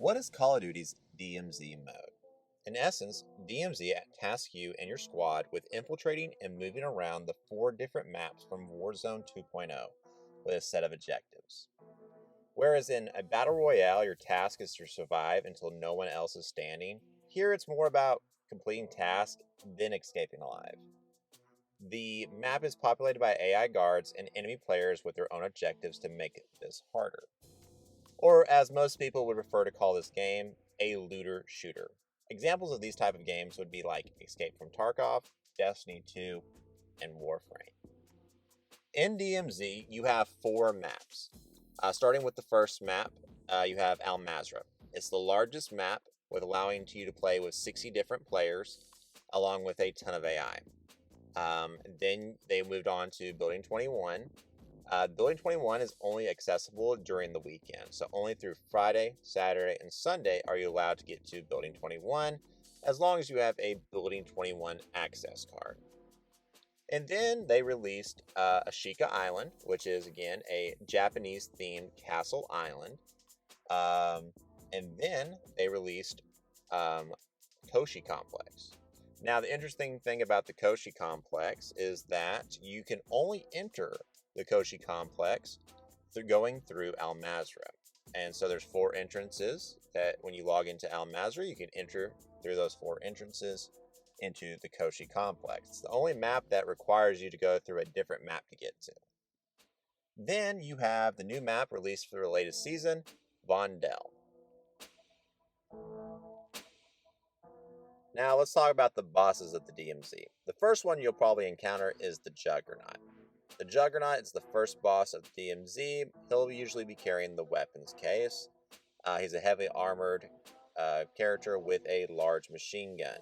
What is Call of Duty's DMZ mode? In essence, DMZ tasks you and your squad with infiltrating and moving around the 4 different maps from Warzone 2.0 with a set of objectives. Whereas in a battle royale, your task is to survive until no one else is standing, here it's more about completing tasks than escaping alive. The map is populated by AI guards and enemy players with their own objectives to make this harder. Or as most people would prefer to call this game, a looter shooter. Examples of these type of games would be like Escape from Tarkov, Destiny 2, and Warframe. In DMZ, you have 4 maps. Starting with the first map, you have Al Mazrah. It's the largest map with allowing you to play with 60 different players along with a ton of AI. Then they moved on to Building 21. Building 21 is only accessible during the weekend, so only through Friday, Saturday, and Sunday are you allowed to get to Building 21, as long as you have a Building 21 access card. And then they released Ashika Island, which is, again, a Japanese-themed castle island. And then they released Koshi Complex. Now, the interesting thing about the Koshi Complex is that you can only enter the Koshi Complex through going through Al Mazrah. And so there's 4 entrances that when you log into Al Mazrah, you can enter through those 4 entrances into the Koshi Complex. It's the only map that requires you to go through a different map to get to. Then you have the new map released for the latest season, Vondel. Now let's talk about the bosses of the DMZ. The first one you'll probably encounter is the Juggernaut. The Juggernaut is the first boss of the DMZ. He'll usually be carrying the weapons case. He's a heavily armored character with a large machine gun.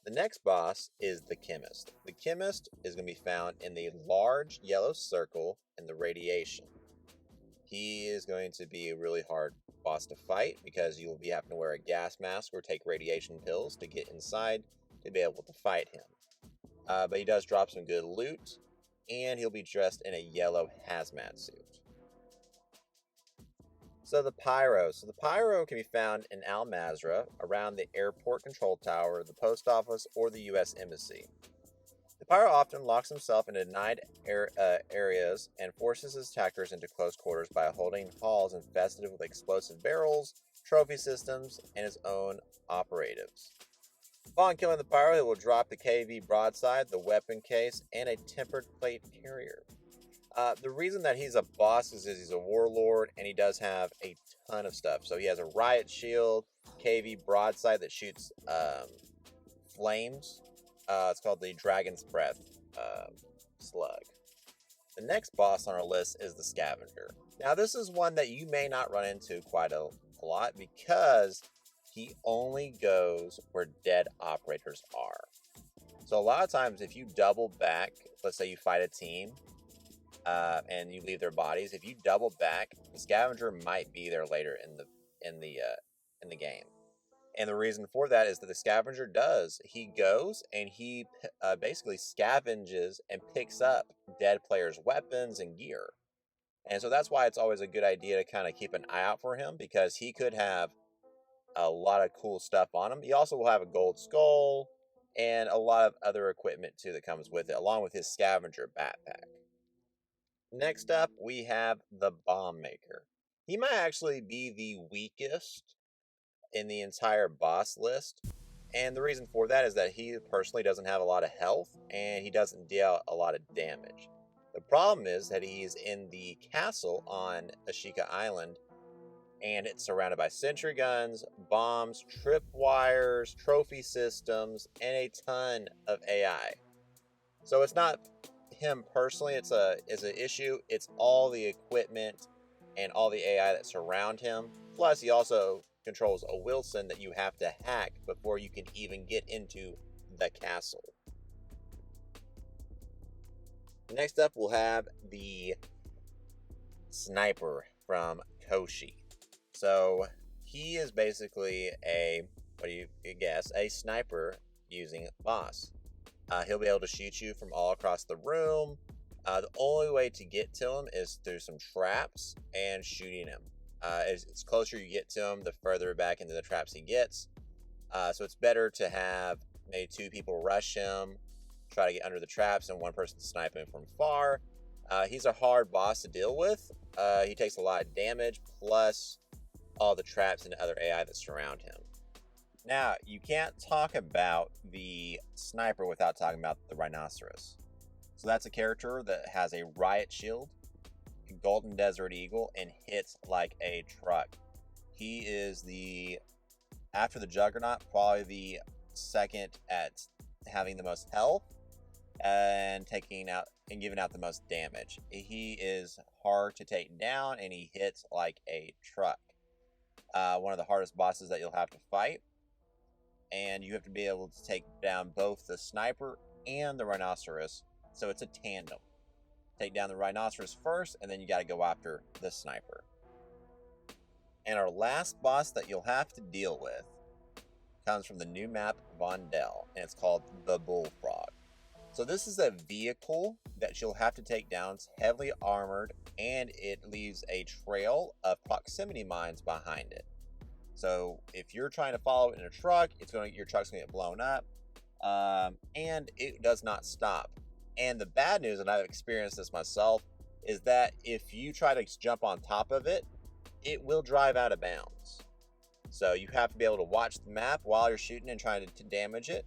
The next boss is the Chemist. The Chemist is going to be found in the large yellow circle in the radiation. He is going to be a really hard boss to fight because you'll be having to wear a gas mask or take radiation pills to get inside to be able to fight him. But he does drop some good loot, and he'll be dressed in a yellow hazmat suit. So the Pyro. The Pyro can be found in Al Mazrah, around the airport control tower, the post office, or the U.S. Embassy. The Pyro often locks himself in denied areas and forces his attackers into close quarters by holding halls infested with explosive barrels, trophy systems, and his own operatives. Upon killing the Pyro, he will drop the KV broadside, the weapon case, and a tempered plate carrier. The reason that he's a boss is he's a warlord, and he does have a ton of stuff. So he has a riot shield, KV broadside that shoots flames. It's called the Dragon's Breath slug. The next boss on our list is the Scavenger. Now, this is one that you may not run into quite a lot because he only goes where dead operators are. So a lot of times, if you double back, let's say you fight a team, and you leave their bodies, if you double back, the Scavenger might be there later in the game. And the reason for that is that the Scavenger he goes and he basically scavenges and picks up dead players' weapons and gear. And so that's why it's always a good idea to kind of keep an eye out for him, because he could have a lot of cool stuff on him. He also will have a gold skull and a lot of other equipment too that comes with it, along with his Scavenger backpack. Next up, we have the Bomb Maker. He might actually be the weakest in the entire boss list, and the reason for that is that he personally doesn't have a lot of health, and he doesn't deal a lot of damage. The problem is that he's in the castle on Ashika Island, and it's surrounded by sentry guns, bombs, tripwires, trophy systems, and a ton of AI. So it's not him personally, it's an issue. It's all the equipment and all the AI that surround him. Plus, he also controls a Wilson that you have to hack before you can even get into the castle. Next up, we'll have the Sniper from Koshi. So he is basically a sniper using boss. He'll be able to shoot you from all across the room. The only way to get to him is through some traps and shooting him. As closer you get to him, the further back into the traps he gets. So it's better to have maybe 2 people rush him, try to get under the traps, and 1 person snipe him from far. He's a hard boss to deal with. He takes a lot of damage, plus all the traps and other AI that surround him. Now, you can't talk about the sniper without talking about the rhinoceros. So that's a character that has a riot shield, a golden desert eagle, and hits like a truck. He is after the juggernaut, probably the second at having the most health and taking out and giving out the most damage. He is hard to take down, and he hits like a truck. One of the hardest bosses that you'll have to fight, and you have to be able to take down both the sniper and the rhinoceros, so it's a tandem. Take down the rhinoceros first, and then you got to go after the sniper. And our last boss that you'll have to deal with comes from the new map Vondel, and it's called the Bullfrog. So this is a vehicle that you'll have to take down. It's heavily armored, and it leaves a trail of proximity mines behind it. So if you're trying to follow it in a truck, your truck's gonna get blown up, and it does not stop. And the bad news, and I've experienced this myself, is that if you try to jump on top of it, it will drive out of bounds. So you have to be able to watch the map while you're shooting and trying to damage it.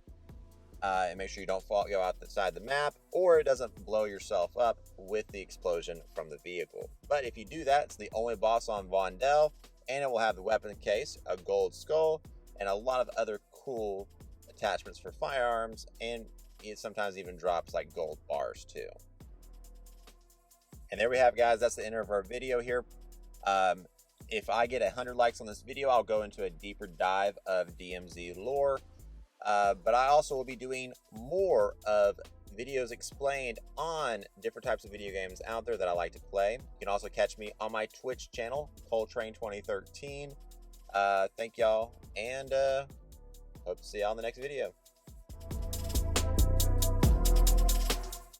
And make sure you don't go outside the map, or it doesn't blow yourself up with the explosion from the vehicle. But if you do that, it's the only boss on Vondel, and it will have the weapon case, a gold skull, and a lot of other cool attachments for firearms, and it sometimes even drops like gold bars too. And there we have, guys. That's the end of our video here. If I get 100 likes on this video, I'll go into a deeper dive of DMZ lore. But I also will be doing more of videos explained on different types of video games out there that I like to play. You can also catch me on my Twitch channel, Coltrane2013. Thank y'all, and hope to see y'all in the next video.